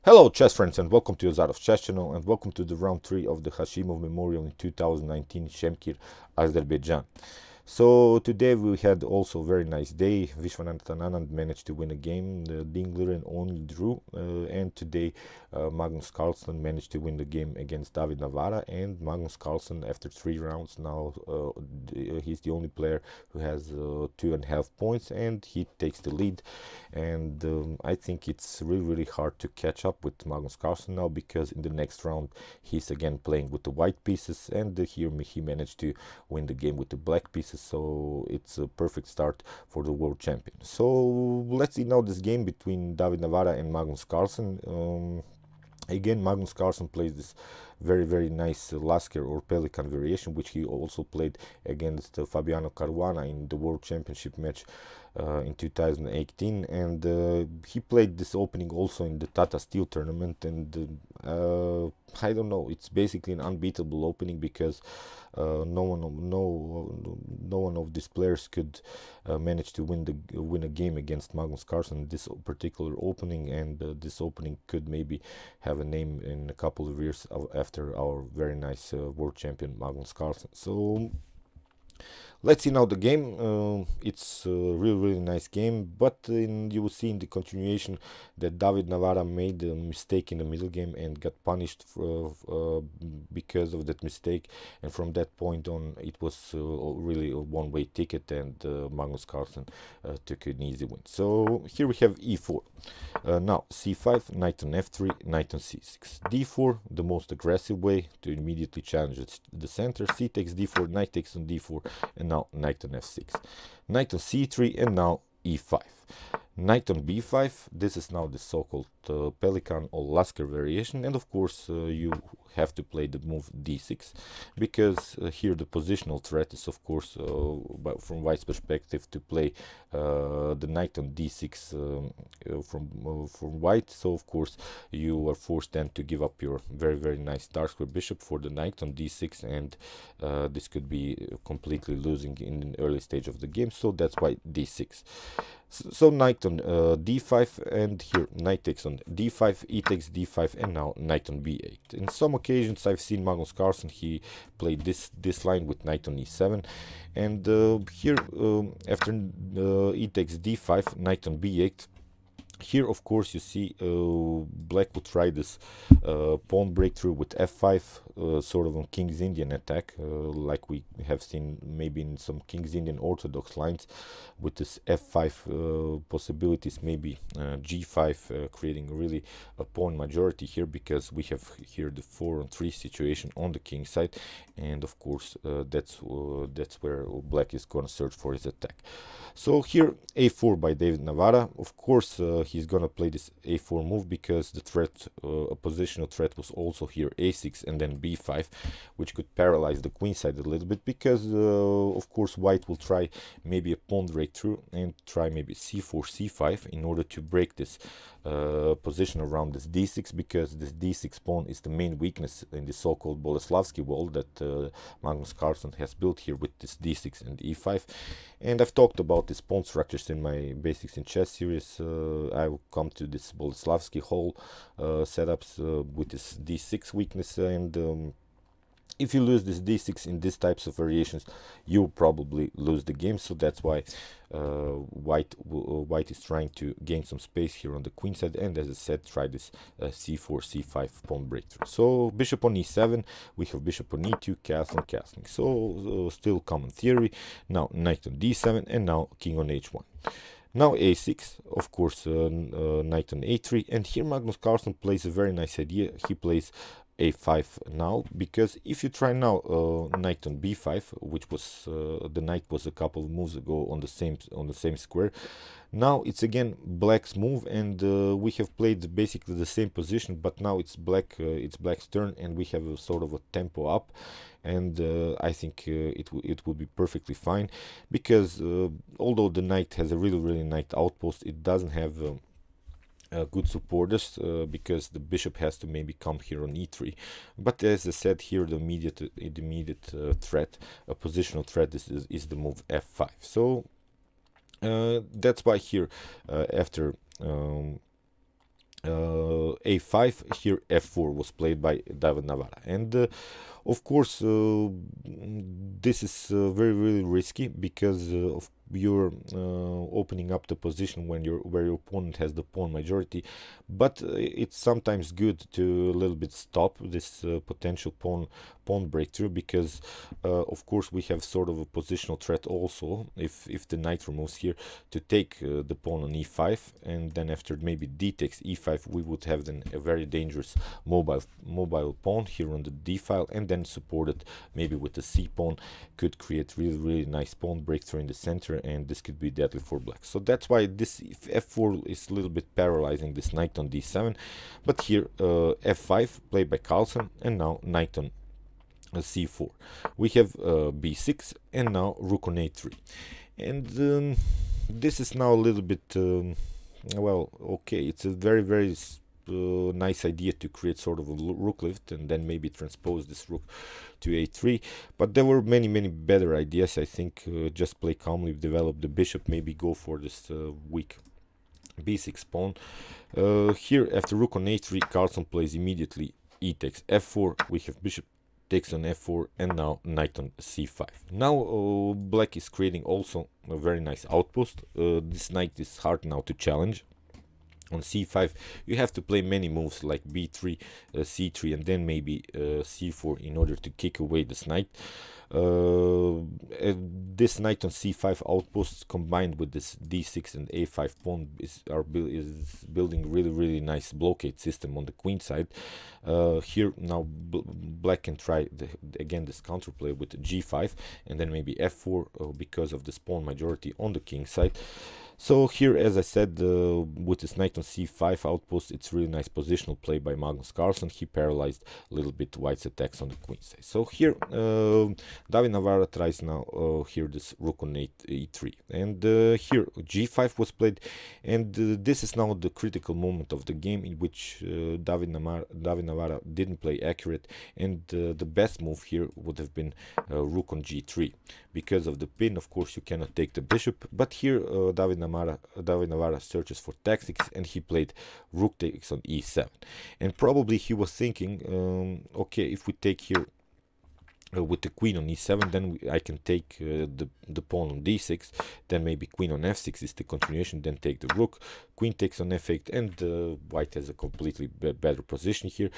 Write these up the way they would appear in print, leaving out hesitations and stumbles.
Hello chess friends and welcome to Azarov chess channel and welcome to the round 3 of the Gashimov Memorial in 2019 Shemkir, Azerbaijan. So today we had also a very nice day. Vishwanath Anand managed to win a game, Dingler only drew, and today Magnus Carlsen managed to win the game against David Navara, and Magnus Carlsen after 3 rounds now he's the only player who has 2.5 points and he takes the lead. And I think it's really hard to catch up with Magnus Carlsen now, because in the next round he's again playing with the white pieces, and here he managed to win the game with the black pieces, so it's a perfect start for the world champion. So let's see now this game between David Navara and Magnus Carlsen. Again, Magnus Carlsen plays this very nice Lasker or Pelican variation, which he also played against Fabiano Caruana in the World Championship match in 2018, and he played this opening also in the Tata Steel tournament, and I don't know, it's basically an unbeatable opening, because no one of these players could manage to win a game against Magnus Carlsen in this particular opening, and this opening could maybe have a name in a couple of years after our very nice world champion Magnus Carlsen. So let's see now the game. It's a really nice game, but you will see in the continuation that David Navara made a mistake in the middle game and got punished because of that mistake, and from that point on it was really a one-way ticket, and Magnus Carlsen took an easy win. So here we have e4. Now c5, knight on f3, knight on c6, d4, the most aggressive way to immediately challenge the center. C takes d4, knight takes on d4, and now knight on f6, knight on c3, and now e5, knight on b5. This is now the so-called Pelican or Lasker variation, and of course you have to play the move d6, because here the positional threat is, of course, from white's perspective, to play the knight on d6 from white. So of course you are forced then to give up your very nice dark square bishop for the knight on d6, and this could be completely losing in an early stage of the game. So that's why d6. So knight on d5, and here knight takes on d5, e takes d5, and now knight on b8. In some occasions I've seen Magnus Carlsen, he played this line with knight on e7, and here after e takes d5, knight on b8. Here, of course, you see black would try this pawn breakthrough with f5, sort of on King's Indian attack, like we have seen maybe in some King's Indian orthodox lines, with this f5 possibilities, maybe g5, creating really a pawn majority here, because we have here the 4-on-3 situation on the king side, and of course that's where black is going to search for his attack. So here a4 by David Navara. Of course he's gonna play this a4 move, because the threat, a positional threat, was also here a6 and then b5, which could paralyze the queen side a little bit, because of course white will try maybe a pawn breakthrough and try maybe c4 c5 in order to break this position around this d6, because this d6 pawn is the main weakness in the so-called Boleslavsky wall that Magnus Carlsen has built here with this d6 and e5. And I've talked about these pawn structures in my Basics in Chess series. I will come to this Boleslavsky whole setups with this d6 weakness, and if you lose this d6 in these types of variations, you probably lose the game. So that's why white is trying to gain some space here on the queen side, and as I said, try this c4 c5 pawn breakthrough. So bishop on e7, we have bishop on e2, castling. So still common theory. Now knight on d7, and now king on h1. Now a6, of course, knight on a3, and here Magnus Carlsen plays a very nice idea. He plays a5 now, because if you try now knight on b5, which was the knight was a couple of moves ago on the same square, now it's again black's move, and we have played basically the same position, but now it's black's turn, and we have a sort of a tempo up, and I think it will be perfectly fine, because although the knight has a really nice outpost, it doesn't have good supporters, because the bishop has to maybe come here on e3. But as I said, here the immediate threat, a positional threat, is the move f5. So that's why here after a5. Here f4 was played by David Navara, and of course this is very really risky because of you're opening up the position when where your opponent has the pawn majority, but it's sometimes good to a little bit stop this potential pawn breakthrough, because of course we have sort of a positional threat also if the knight removes here, to take the pawn on e5, and then after maybe d takes e5 we would have then a very dangerous mobile pawn here on the d file, and then supported maybe with the c pawn could create really nice pawn breakthrough in the center, and this could be deadly for black. So that's why this f4 is a little bit paralyzing this knight on d7. But here f5 played by Carlsen, and now knight on c4. We have b6 and now rook on a3, and this is now a little bit well, okay, it's a very nice idea to create sort of a rook lift and then maybe transpose this rook to a3, but there were many better ideas. I think just play calmly, develop the bishop, maybe go for this weak b6 pawn. Here after rook on a3, Carlsen plays immediately e takes f4. We have bishop takes on f4, and now knight on c5. Now black is creating also a very nice outpost. This knight is hard now to challenge. On c5 you have to play many moves like b3, c3, and then maybe c4 in order to kick away this knight. This knight on c5 outposts combined with this d6 and a5 pawn is building really nice blockade system on the queen side. Here now black can try again this counterplay with g5 and then maybe f4 because of this pawn majority on the king side. So here, as I said, with this knight on c5 outpost, it's really nice positional play by Magnus Carlsen. He paralyzed a little bit white's attacks on the queen side. So here, David Navara tries now here this rook on e3, and here g5 was played, and this is now the critical moment of the game in which David Navara didn't play accurate, and the best move here would have been rook on g3. Because of the pin, of course, you cannot take the bishop, but here David Navara searches for tactics, and he played rook takes on e7, and probably he was thinking, okay, if we take here with the queen on e7, then I can take the pawn on d6, then maybe queen on f6 is the continuation, then take the rook, queen takes on f8, and white has a completely better position here.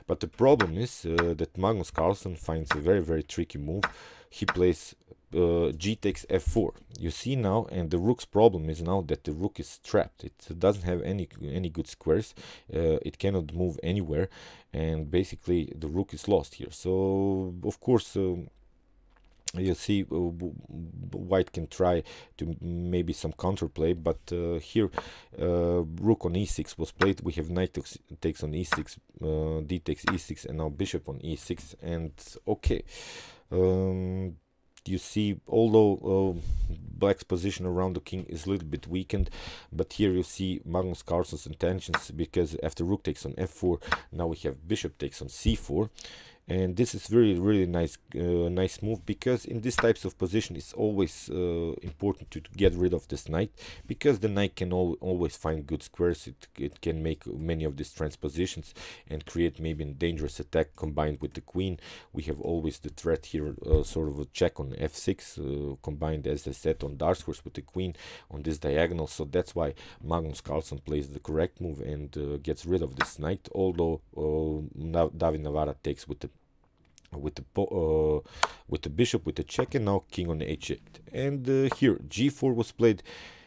But the problem is that Magnus Carlsen finds a very tricky move. He plays g takes f4. You see now, and the rook's problem is now that the rook is trapped. It doesn't have any good squares. It cannot move anywhere, and basically the rook is lost here. So of course you see white can try to maybe some counterplay, but here rook on e6 was played. We have knight takes on e6, d takes e6, and now bishop on e6, and okay. You see, although black's position around the king is a little bit weakened, but here you see Magnus Carlsen's intentions, because after rook takes on f4, now we have bishop takes on c4. And this is really nice move, because in these types of position it's always important to get rid of this knight, because the knight can always find good squares. It can make many of these transpositions and create maybe a dangerous attack combined with the queen. We have always the threat here, sort of a check on f6 combined, as I said, on dark squares with the queen on this diagonal. So that's why Magnus Carlsen plays the correct move and gets rid of this knight, although David Navara takes with the bishop with the check, and now king on h8, and here g4 was played,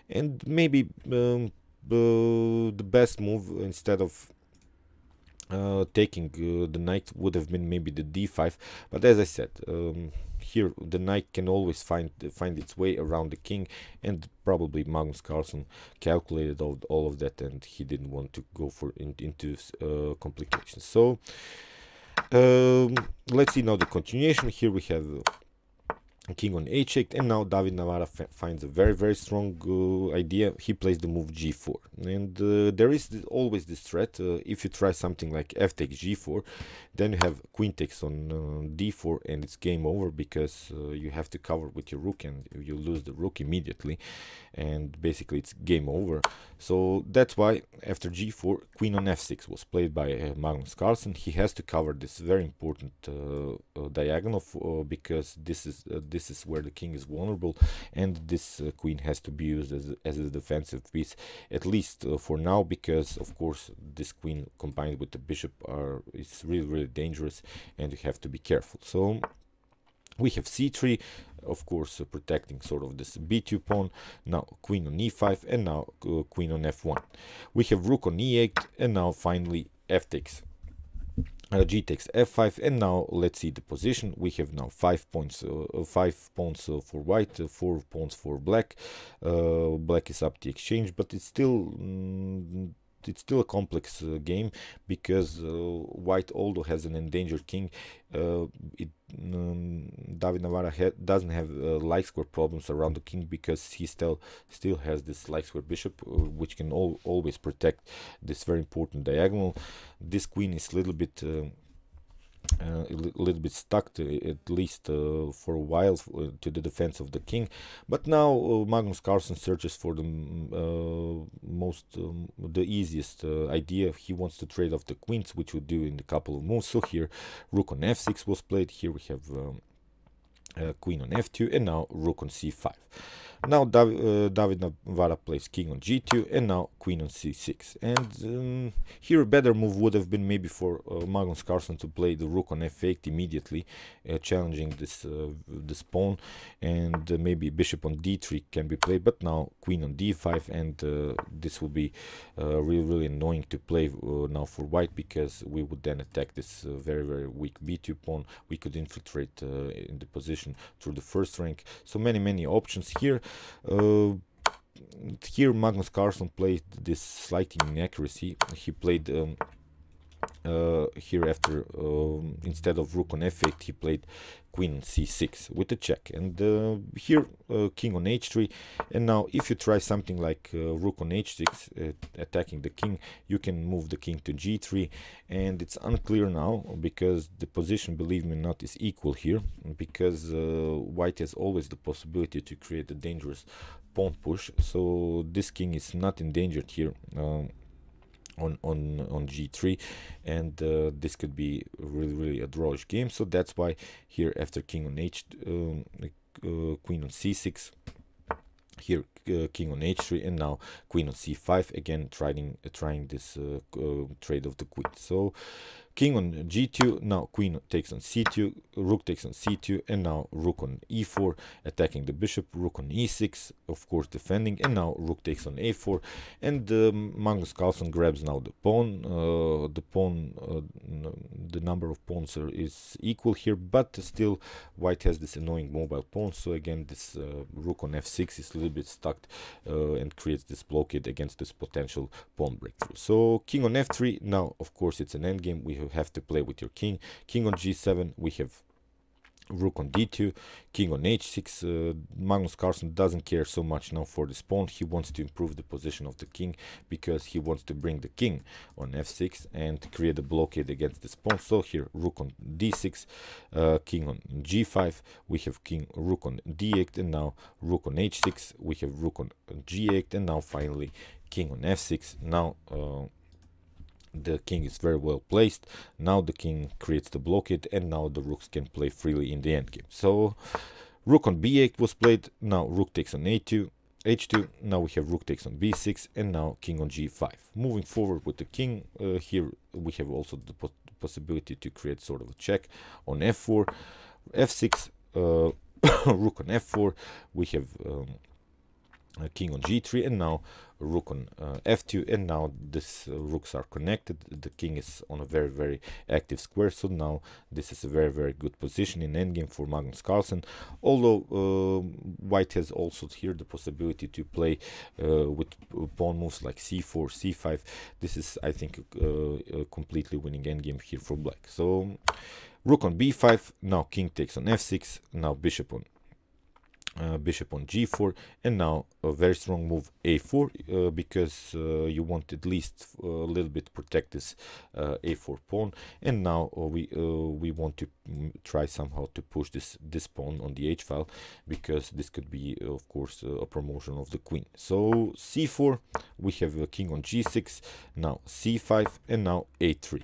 and maybe the best move instead of taking the knight would have been maybe the d5, but as I said, here the knight can always find its way around the king, and probably Magnus Carlsen calculated all of that, and he didn't want to go into complications. So let's see now the continuation. Here we have king on h8, and now David Navara finds a very strong idea. He plays the move g4, and there is always this threat. If you try something like f takes g4, then you have queen takes on d4, and it's game over, because you have to cover with your rook and you lose the rook immediately, and basically it's game over. So that's why after g4, queen on f6 was played by Magnus Carlsen. He has to cover this very important diagonal, because this is where the king is vulnerable, and this queen has to be used as a defensive piece, at least for now, because of course this queen combined with the bishop is really dangerous, and you have to be careful. So we have c3, of course, protecting sort of this b2 pawn. Now queen on e5, and now queen on f1. We have rook on e8, and now finally f takes g takes f5, and now let's see the position. We have now 5 points, 5 pawns for white, 4 pawns for black. Black is up the exchange, but it's still a complex game, because white, although has an endangered king, David Navara doesn't have light square problems around the king, because he still has this light square bishop, which can always protect this very important diagonal. This queen is a little bit stuck, at least for a while, to the defense of the king. But now Magnus Carlsen searches for the easiest idea. He wants to trade off the queens, which we'll do in a couple of moves. So here rook on f6 was played. Here we have queen on f2, and now rook on c5. Now David Navara plays king on g2, and now queen on c6. And here a better move would have been maybe for Magnus Carlsen to play the rook on f8 immediately, challenging this pawn, and maybe bishop on d3 can be played. But now queen on d5, and this will be really annoying to play now for white, because we would then attack this very weak b2 pawn. We could infiltrate in the position through the first rank. So many options here. Here Magnus Carlsen played this slight inaccuracy. He played here after instead of rook on f8, he played queen on c6 with a check, and here king on h3. And now if you try something like rook on h6, attacking the king, you can move the king to g3, and it's unclear now, because the position, believe me or not, is equal here, because white has always the possibility to create a dangerous pawn push. So this king is not endangered here on g3, and this could be really a drawish game. So that's why here after king on queen on c6, here king on h3, and now queen on c5, again trying this trade of the queen. So king on g2, now queen takes on c2, rook takes on c2, and now rook on e4, attacking the bishop, rook on e6, of course defending, and now rook takes on a4, and Magnus Carlsen grabs now the pawn. The number of pawns is equal here, but still white has this annoying mobile pawn. So again, this rook on f6 is a little bit stuck and creates this blockade against this potential pawn breakthrough. So king on f3, now of course it's an endgame. We have to play with your king. King on g7, we have rook on d2, king on h6. Magnus Carlsen doesn't care so much now for this pawn. He wants to improve the position of the king, because he wants to bring the king on f6 and create a blockade against this pawn. So here rook on d6, king on g5, we have rook on d8, and now rook on h6, we have rook on g8, and now finally king on f6. Now the king is very well placed. Now the king creates the blockade, and now the rooks can play freely in the endgame. So rook on b8 was played. Now rook takes on h2. Now we have rook takes on b6, and now king on g5. Moving forward with the king, here we have also the possibility to create sort of a check on f4, f6, rook on f4. We have king on g3, and now rook on f2, and now these rooks are connected. The king is on a very active square, so now this is a very good position in endgame for Magnus Carlsen. Although white has also here the possibility to play with pawn moves like c4, c5. This is, I think, a completely winning endgame here for black. So rook on b5, now king takes on f6, now bishop on bishop on g4, and now a very strong move a4, because you want at least a little bit protect this a4 pawn, and now we want to try somehow to push this pawn on the h file, because this could be of course a promotion of the queen. So c4, we have a king on g6, now c5, and now a3.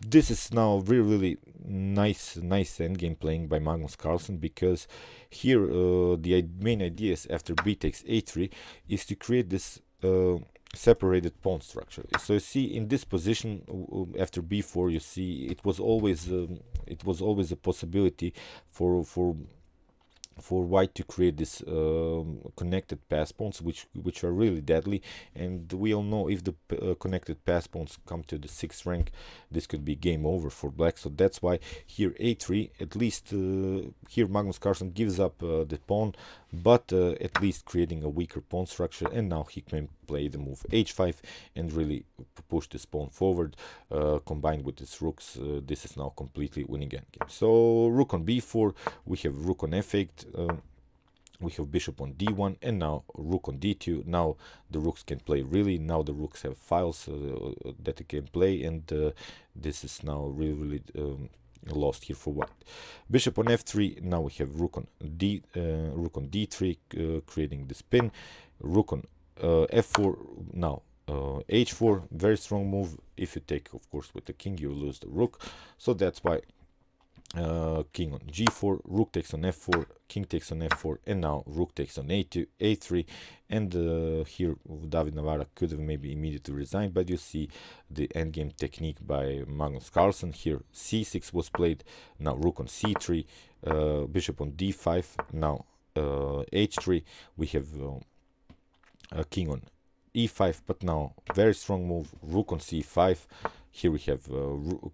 This is now really nice endgame playing by Magnus Carlsen, because here the main idea is after b takes a3 is to create this separated pawn structure. So you see in this position after b4, you see it was always a possibility for white to create this connected pass pawns, which are really deadly, and we all know if the connected pass pawns come to the 6th rank, this could be game over for black. So that's why here a3, at least here Magnus Carlsen gives up the pawn, but at least creating a weaker pawn structure, and now he can play the move h5 and really push this pawn forward. Combined with his rooks, this is now completely winning endgame. So rook on b4, we have rook on f8, we have bishop on d1, and now rook on d2. Now the rooks can play really, now the rooks have files that they can play, and this is now really lost here for white. Bishop on f3, now we have rook on d3, creating the spin. Rook on f4, now h4, very strong move. If you take of course with the king, you lose the rook, so that's why king on g4, rook takes on f4, king takes on f4, and now rook takes on a2, a3, and here David Navara could have maybe immediately resigned, but you see the endgame technique by Magnus Carlsen. Here c6 was played, now rook on c3, bishop on d5, now h3, we have a king on e5, but now very strong move, rook on c5. Here we have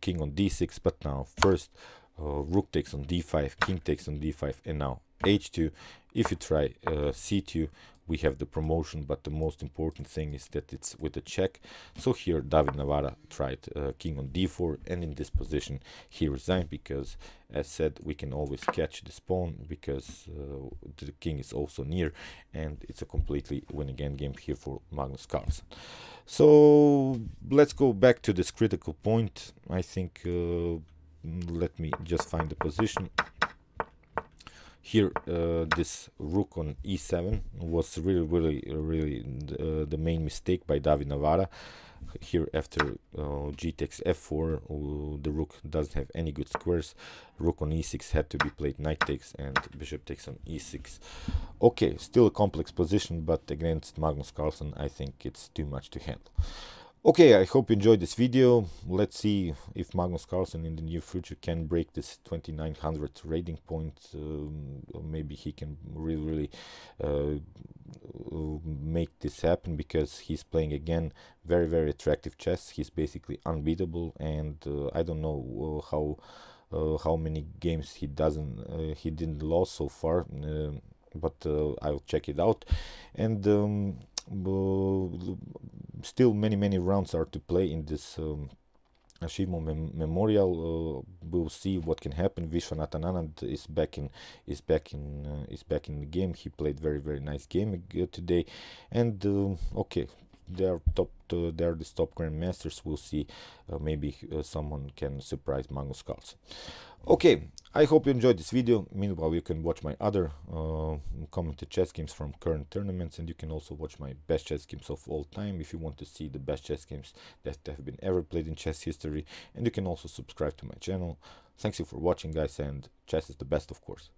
king on d6, but now first rook takes on d5, king takes on d5, and now h2. If you try c2, we have the promotion, but the most important thing is that it's with a check. So here David Navara tried king on d4, and in this position he resigned, because as said, we can always catch this pawn, because the king is also near, and it's a completely winning endgame here for Magnus Carlsen. So let's go back to this critical point. I think let me just find the position. Here this rook on e7 was really the main mistake by David Navara. Here after g takes f4, the rook doesn't have any good squares. Rook on e6 had to be played, knight takes, and bishop takes on e6. Okay, still a complex position, but against Magnus Carlsen I think it's too much to handle. Okay, I hope you enjoyed this video. Let's see if Magnus Carlsen in the near future can break this 2900 rating point. Maybe he can really make this happen, because he's playing again very attractive chess. He's basically unbeatable, and I don't know how many games he didn't lose so far, but I'll check it out. And still many rounds are to play in this Gashimov memorial. We'll see what can happen. Vishwanathan Anand is back in the game. He played very nice game today, and okay, they are the top grandmasters. We'll see, maybe someone can surprise Magnus Carlsen. Okay, I hope you enjoyed this video. Meanwhile, you can watch my other commented chess games from current tournaments, and you can also watch my best chess games of all time if you want to see the best chess games that have been ever played in chess history. And you can also subscribe to my channel. Thanks you for watching, guys, and chess is the best, of course.